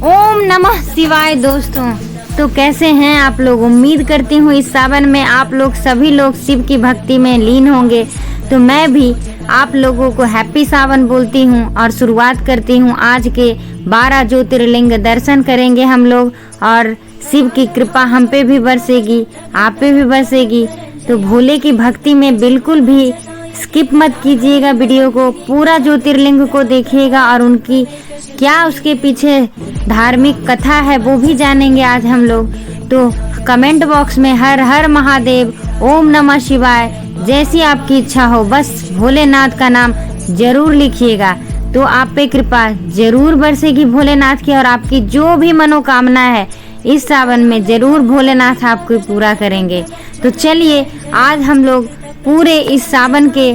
ओम नमः शिवाय। दोस्तों, तो कैसे हैं आप लोग? उम्मीद करती हूँ इस सावन में आप लोग सभी लोग शिव की भक्ति में लीन होंगे। तो मैं भी आप लोगों को हैप्पी सावन बोलती हूँ और शुरुआत करती हूँ। आज के 12 ज्योतिर्लिंग दर्शन करेंगे हम लोग और शिव की कृपा हम पे भी बरसेगी, आप पे भी बरसेगी। तो भोले की भक्ति में बिल्कुल भी स्किप मत कीजिएगा, वीडियो को पूरा ज्योतिर्लिंग को देखिएगा और उनकी क्या उसके पीछे धार्मिक कथा है वो भी जानेंगे आज हम लोग। तो कमेंट बॉक्स में हर हर महादेव, ओम नमः शिवाय जैसी आपकी इच्छा हो, बस भोलेनाथ का नाम जरूर लिखिएगा। तो आप पे कृपा जरूर बरसेगी भोलेनाथ की और आपकी जो भी मनोकामना है इस सावन में जरूर भोलेनाथ आपको पूरा करेंगे। तो चलिए आज हम लोग पूरे इस सावन के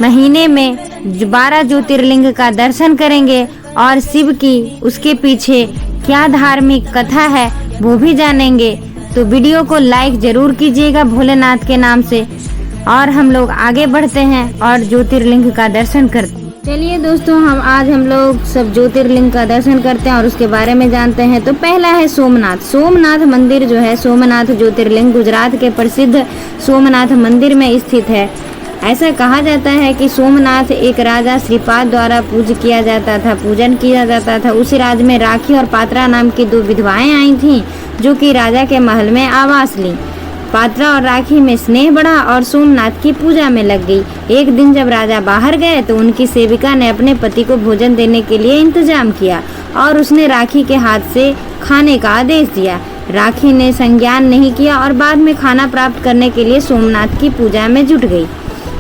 महीने में 12 ज्योतिर्लिंग का दर्शन करेंगे और शिव की उसके पीछे क्या धार्मिक कथा है वो भी जानेंगे। तो वीडियो को लाइक जरूर कीजिएगा भोलेनाथ के नाम से और हम लोग आगे बढ़ते हैं और ज्योतिर्लिंग का दर्शन करते हैं। चलिए दोस्तों, हम लोग सब ज्योतिर्लिंग का दर्शन करते हैं और उसके बारे में जानते हैं। तो पहला है सोमनाथ। सोमनाथ मंदिर जो है, सोमनाथ ज्योतिर्लिंग गुजरात के प्रसिद्ध सोमनाथ मंदिर में स्थित है। ऐसा कहा जाता है कि सोमनाथ एक राजा श्रीपाद द्वारा पूजन किया जाता था। उसी राज्य में राखी और पात्रा नाम की 2 विधवाएं आई थीं जो कि राजा के महल में आवास ली। पात्रा और राखी में स्नेह बढ़ा और सोमनाथ की पूजा में लग गई। एक दिन जब राजा बाहर गए तो उनकी सेविका ने अपने पति को भोजन देने के लिए इंतजाम किया और उसने राखी के हाथ से खाने का आदेश दिया। राखी ने संज्ञान नहीं किया और बाद में खाना प्राप्त करने के लिए सोमनाथ की पूजा में जुट गई।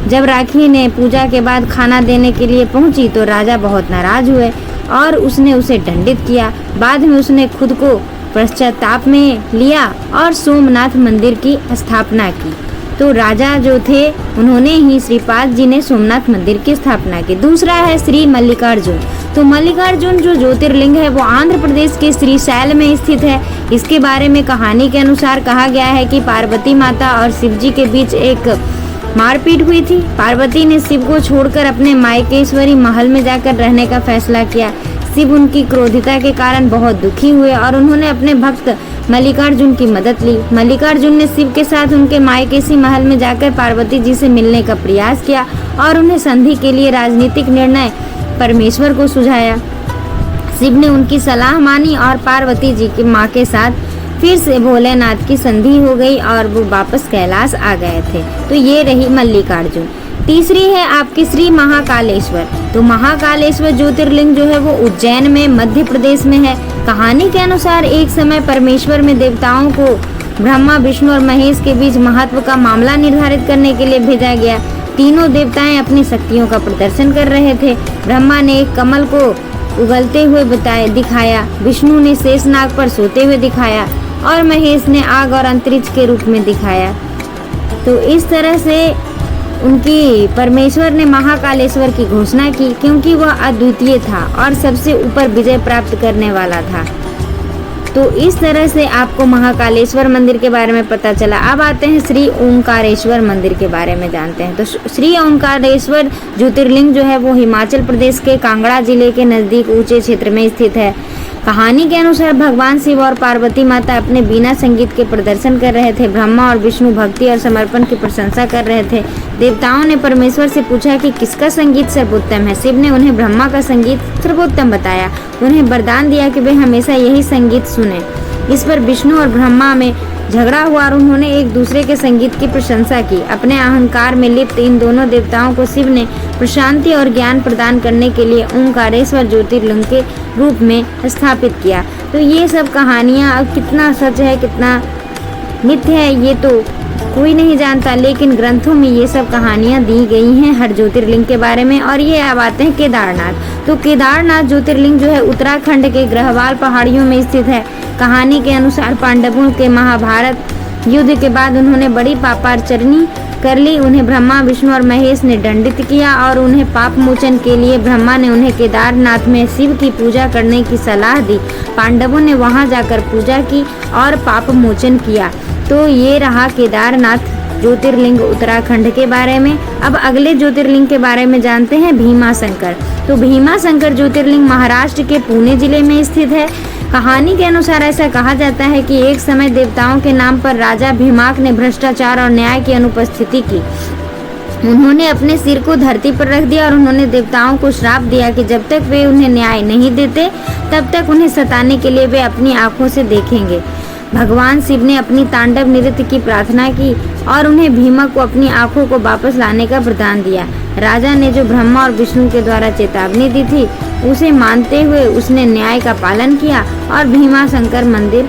जब राखी ने पूजा के बाद खाना देने के लिए पहुंची तो राजा बहुत नाराज हुए और उसने उसे दंडित किया। बाद में उसने खुद को पश्चाताप में लिया और सोमनाथ मंदिर की स्थापना की। तो राजा जो थे उन्होंने ही श्रीपाद जी ने सोमनाथ मंदिर की स्थापना की। दूसरा है श्री मल्लिकार्जुन। तो मल्लिकार्जुन जो ज्योतिर्लिंग है वो आंध्र प्रदेश के श्रीशैल में स्थित है। इसके बारे में कहानी के अनुसार कहा गया है कि पार्वती माता और शिव जी के बीच एक मारपीट हुई थी। पार्वती ने शिव को छोड़कर अपने मायकेश्वरी महल में जाकर रहने का फैसला किया। शिव उनकी क्रोधिता के कारण बहुत दुखी हुए और उन्होंने अपने भक्त मल्लिकार्जुन की मदद ली। मल्लिकार्जुन ने शिव के साथ उनके मायकेशी महल में जाकर पार्वती जी से मिलने का प्रयास किया और उन्हें संधि के लिए राजनीतिक निर्णय परमेश्वर को सुझाया। शिव ने उनकी सलाह मानी और पार्वती जी की माँ के साथ फिर से भोलेनाथ की संधि हो गई और वो वापस कैलाश आ गए थे। तो ये रही मल्लिकार्जुन। तीसरी है आपकी श्री महाकालेश्वर। तो महाकालेश्वर ज्योतिर्लिंग जो है वो उज्जैन में मध्य प्रदेश में है। कहानी के अनुसार एक समय परमेश्वर में देवताओं को ब्रह्मा, विष्णु और महेश के बीच महत्व का मामला निर्धारित करने के लिए भेजा गया। तीनों देवताएं अपनी शक्तियों का प्रदर्शन कर रहे थे। ब्रह्मा ने एक कमल को उगलते हुए दिखाया, विष्णु ने शेषनाग पर सोते हुए दिखाया और महेश ने आग और अंतरिक्ष के रूप में दिखाया। तो इस तरह से उनकी परमेश्वर ने महाकालेश्वर की घोषणा की क्योंकि वह अद्वितीय था और सबसे ऊपर विजय प्राप्त करने वाला था। तो इस तरह से आपको महाकालेश्वर मंदिर के बारे में पता चला। अब आते हैं श्री ओंकारेश्वर मंदिर के बारे में जानते हैं। तो श्री ओंकारेश्वर ज्योतिर्लिंग जो है वो हिमाचल प्रदेश के कांगड़ा जिले के नजदीक ऊंचे क्षेत्र में स्थित है। कहानी के अनुसार भगवान शिव और पार्वती माता अपने बीना संगीत के प्रदर्शन कर रहे थे। ब्रह्मा और विष्णु भक्ति और समर्पण की प्रशंसा कर रहे थे। देवताओं ने परमेश्वर से पूछा कि किसका संगीत सर्वोत्तम है। शिव ने उन्हें ब्रह्मा का संगीत सर्वोत्तम बताया। उन्हें वरदान दिया कि वे हमेशा यही संगीत सुने। इस पर विष्णु और ब्रह्मा में झगड़ा हुआ और उन्होंने एक दूसरे के संगीत की प्रशंसा की। अपने अहंकार में लिप्त इन दोनों देवताओं को शिव ने प्रशांति और ज्ञान प्रदान करने के लिए ओंकारेश्वर ज्योतिर्लिंग के रूप में स्थापित किया। तो ये सब कहानियाँ अब कितना सच है कितना मिथ्य है ये तो कोई नहीं जानता, लेकिन ग्रंथों में ये सब कहानियाँ दी गई हैं हर ज्योतिर्लिंग के बारे में। और ये अब आते हैं केदारनाथ। तो केदारनाथ ज्योतिर्लिंग जो है उत्तराखंड के ग्रहवाल पहाड़ियों में स्थित है। कहानी के अनुसार पांडवों के महाभारत युद्ध के बाद उन्होंने बड़ी पापाचरणी कर ली। उन्हें ब्रह्मा, विष्णु और महेश ने दंडित किया और उन्हें पाप मोचन के लिए ब्रह्मा ने उन्हें केदारनाथ में शिव की पूजा करने की सलाह दी। पांडवों ने वहां जाकर पूजा की और पाप मोचन किया। तो ये रहा केदारनाथ ज्योतिर्लिंग उत्तराखंड के बारे में। अब अगले ज्योतिर्लिंग के बारे में जानते हैं भीमा शंकर। तो भीमा शंकर ज्योतिर्लिंग महाराष्ट्र के पुणे जिले में स्थित है। कहानी के अनुसार ऐसा कहा जाता है कि एक समय देवताओं के नाम पर राजा भीमाक ने भ्रष्टाचार और न्याय की अनुपस्थिति की। उन्होंने अपने सिर को धरती पर रख दिया और उन्होंने देवताओं को श्राप दिया कि जब तक वे उन्हें न्याय नहीं देते तब तक उन्हें सताने के लिए वे अपनी आंखों से देखेंगे। भगवान शिव ने अपनी तांडव नृत्य की प्रार्थना की और उन्हें भीमक को अपनी आंखों को वापस लाने का वरदान दिया। राजा ने जो ब्रह्मा और विष्णु के द्वारा चेतावनी दी थी उसे मानते हुए उसने न्याय का पालन किया और भीमा शंकर मंदिर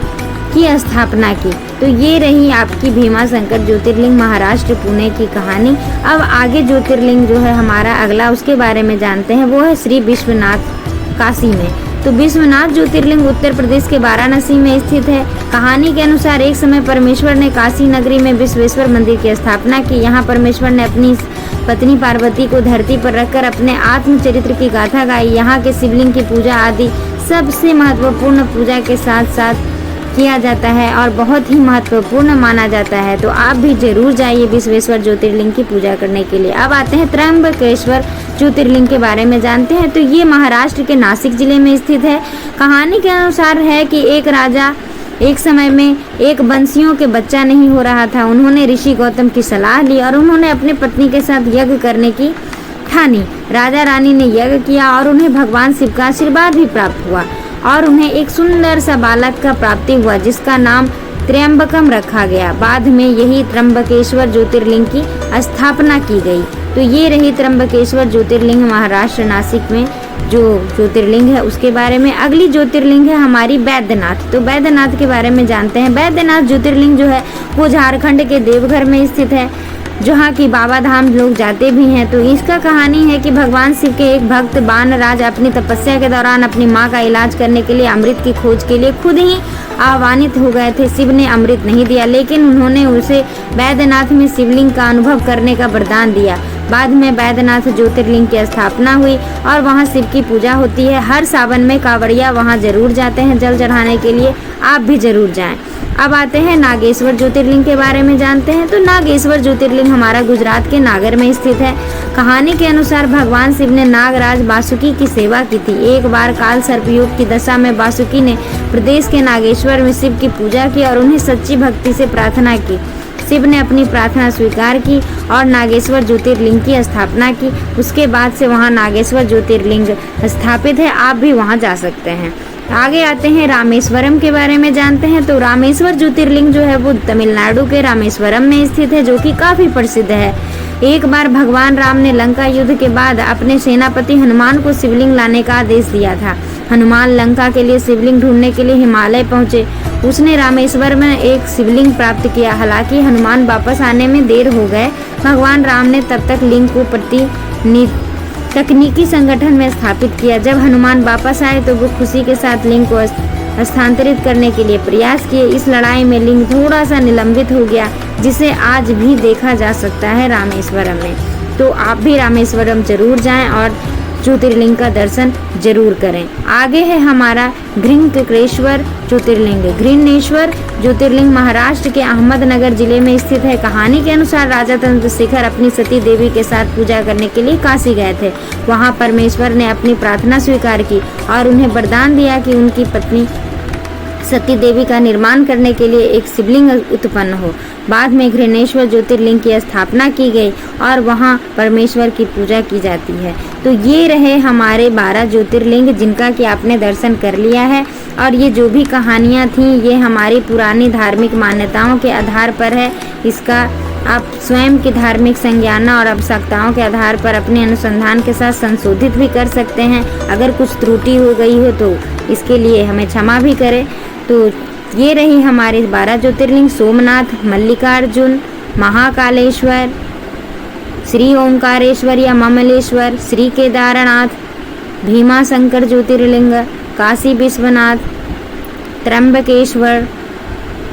की स्थापना की। तो ये रही आपकी भीमा शंकर ज्योतिर्लिंग महाराष्ट्र पुणे की कहानी। अब आगे ज्योतिर्लिंग जो है हमारा अगला उसके बारे में जानते हैं, वो है श्री विश्वनाथ काशी में। तो विश्वनाथ ज्योतिर्लिंग उत्तर प्रदेश के वाराणसी में स्थित है। कहानी के अनुसार एक समय परमेश्वर ने काशी नगरी में विश्वेश्वर मंदिर की स्थापना की। यहाँ परमेश्वर ने अपनी पत्नी पार्वती को धरती पर रखकर अपने आत्मचरित्र की गाथा गाई। यहाँ के शिवलिंग की पूजा आदि सबसे महत्वपूर्ण पूजा के साथ साथ किया जाता है और बहुत ही महत्वपूर्ण माना जाता है। तो आप भी जरूर जाइए विश्वेश्वर ज्योतिर्लिंग की पूजा करने के लिए। अब आते हैं त्र्यंबकेश्वर ज्योतिर्लिंग के बारे में जानते हैं। तो ये महाराष्ट्र के नासिक जिले में स्थित है। कहानी के अनुसार है कि एक राजा एक समय में एक बंसियों के बच्चा नहीं हो रहा था। उन्होंने ऋषि गौतम की सलाह ली और उन्होंने अपनी पत्नी के साथ यज्ञ करने की ठानी। राजा रानी ने यज्ञ किया और उन्हें भगवान शिव का आशीर्वाद भी प्राप्त हुआ और उन्हें एक सुंदर सा बालक का प्राप्ति हुआ जिसका नाम त्र्यंबकम रखा गया। बाद में यही त्र्यंबकेश्वर ज्योतिर्लिंग की स्थापना की गई। तो ये रही त्र्यंबकेश्वर ज्योतिर्लिंग महाराष्ट्र नासिक में जो ज्योतिर्लिंग है उसके बारे में। अगली ज्योतिर्लिंग है हमारी बैद्यनाथ। तो बैद्यनाथ के बारे में जानते हैं। बैद्यनाथ ज्योतिर्लिंग जो है वो झारखंड के देवघर में स्थित है, जहाँ की बाबा धाम लोग जाते भी हैं। तो इसका कहानी है कि भगवान शिव के एक भक्त बानराज अपनी तपस्या के दौरान अपनी माँ का इलाज करने के लिए अमृत की खोज के लिए खुद ही आह्वानित हो गए थे। शिव ने अमृत नहीं दिया, लेकिन उन्होंने उसे बैद्यनाथ में शिवलिंग का अनुभव करने का वरदान दिया। बाद में बैद्यनाथ ज्योतिर्लिंग की स्थापना हुई और वहाँ शिव की पूजा होती है। हर सावन में कांवड़िया वहाँ जरूर जाते हैं जल चढ़ाने के लिए, आप भी जरूर जाएं। अब आते हैं नागेश्वर ज्योतिर्लिंग के बारे में जानते हैं। तो नागेश्वर ज्योतिर्लिंग हमारा गुजरात के नागर में स्थित है। कहानी के अनुसार भगवान शिव ने नागराज वासुकी की सेवा की थी। एक बार काल सर्पयोग की दशा में वासुकी ने प्रदेश के नागेश्वर में शिव की पूजा की और उन्हें सच्ची भक्ति से प्रार्थना की। शिव ने अपनी प्रार्थना स्वीकार की और नागेश्वर ज्योतिर्लिंग की स्थापना की। उसके बाद से वहाँ नागेश्वर ज्योतिर्लिंग स्थापित है, आप भी वहाँ जा सकते हैं। आगे आते हैं रामेश्वरम के बारे में जानते हैं। तो रामेश्वर ज्योतिर्लिंग जो है वो तमिलनाडु के रामेश्वरम में स्थित है, जो कि काफी प्रसिद्ध है। एक बार भगवान राम ने लंका युद्ध के बाद अपने सेनापति हनुमान को शिवलिंग लाने का आदेश दिया था। हनुमान लंका के लिए शिवलिंग ढूंढने के लिए हिमालय पहुंचे। उसने रामेश्वर में एक शिवलिंग प्राप्त किया। हालांकि हनुमान वापस आने में देर हो गए। भगवान राम ने तब तक लिंग को तकनीकी संगठन में स्थापित किया। जब हनुमान वापस आए तो वो खुशी के साथ लिंग को स्थानांतरित करने के लिए प्रयास किए। इस लड़ाई में लिंग थोड़ा सा निलंबित हो गया, जिसे आज भी देखा जा सकता है रामेश्वरम में। तो आप भी रामेश्वरम जरूर जाएं और ज्योतिर्लिंग का दर्शन जरूर करें। आगे है हमारा घृणेश्वर ज्योतिर्लिंग। घृणेश्वर ज्योतिर्लिंग महाराष्ट्र के अहमदनगर जिले में स्थित है। कहानी के अनुसार राजा चंद्रशेखर अपनी सती देवी के साथ पूजा करने के लिए काशी गए थे। वहां परमेश्वर ने अपनी प्रार्थना स्वीकार की और उन्हें वरदान दिया कि उनकी पत्नी सती देवी का निर्माण करने के लिए एक शिवलिंग उत्पन्न हो। बाद में घृणेश्वर ज्योतिर्लिंग की स्थापना की गई और वहां परमेश्वर की पूजा की जाती है। तो ये रहे हमारे 12 ज्योतिर्लिंग जिनका कि आपने दर्शन कर लिया है। और ये जो भी कहानियाँ थीं ये हमारी पुरानी धार्मिक मान्यताओं के आधार पर है। इसका आप स्वयं की धार्मिक संज्ञाना और आवश्यकताओं के आधार पर अपने अनुसंधान के साथ संशोधित भी कर सकते हैं। अगर कुछ त्रुटि हो गई हो तो इसके लिए हमें क्षमा भी करें। तो ये रही हमारे 12 ज्योतिर्लिंग: सोमनाथ, मल्लिकार्जुन, महाकालेश्वर, श्री ओंकारेश्वर या ममलेश्वर, श्री केदारनाथ, भीमा शंकर ज्योतिर्लिंग, काशी विश्वनाथ, त्र्यंबकेश्वर,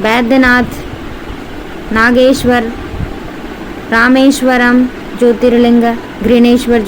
बैद्यनाथ, नागेश्वर, रामेश्वरम ज्योतिर्लिंग, घृणेश्वर